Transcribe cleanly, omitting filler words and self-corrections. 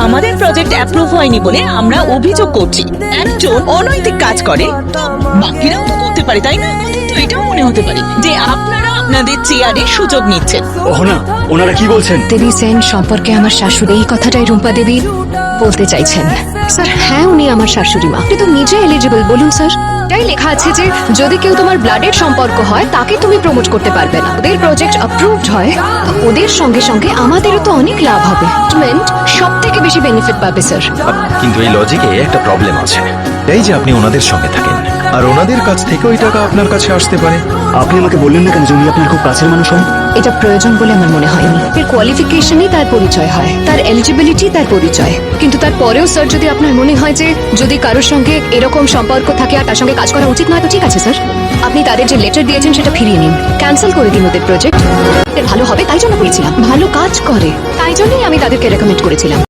আমাদের project approve হয়নি বলে আমরা অভিযোগ করছি। একজন অনৈতিক কাজ করে তো বাকিরাও তো করতে পারে, তাই না? তো এটাও মনে হতে পারে যে আপনারা আপনাদের চেয়ারে সুযোগ নিচ্ছেন। না, ওনারা কি বলছেন? দেবী সেন সম্পর্কে আমার শাশুড়ি এই কথাটাই রুম্পা দেবী বলতে চাইছেন। স্যার হ্যাঁ, উনি আমার শাশুড়ি মা, কিন্তু নিজে এলিজিবল। বলুন স্যার, তাই লেখা আছে যে যদি কেউ তোমার ব্লাডের সম্পর্ক হয় তাকে তুমি প্রমোট করতে পারবে না। ওদের প্রজেক্ট অ্যাপ্রুভড হয় তো ওদের সঙ্গে সঙ্গে আমাদেরও তো অনেক লাভ হবে। সব থেকে বেশি বেনিফিট পাবে স্যার। কিন্তু এই লজিকে একটা প্রবলেম আছে। এই যে আপনি ওনাদের সঙ্গে থাকেন আর ওনাদের কাছ থেকে ওই টাকা আপনার কাছে আসতে পারে। আপনি আমাকে বললেন না কেন যে উনি আপনার খুব কাছের মানুষ হন? এটা প্রয়োজন বলে আমার মনে হয়নি। এর কোয়ালিফিকেশনই তার পরিচয় হয়, তার এলিজিবিলিটি তার পরিচয়। কিন্তু তারপরেও স্যার যদি আপনার মনে হয় যে যদি কারোর সঙ্গে এরকম সম্পর্ক থাকে আর তার সঙ্গে কাজ করা উচিত নয়, তো ঠিক আছে স্যার, আপনি তাদের যে লেটার দিয়েছেন সেটা ফিরিয়ে নিন, ক্যান্সেল করে দিন ওদের প্রজেক্ট। ভালো হবে তাই জন্য করেছিলাম, ভালো কাজ করে তাই জন্যই আমি তাদেরকে রেকমেন্ড করেছিলাম।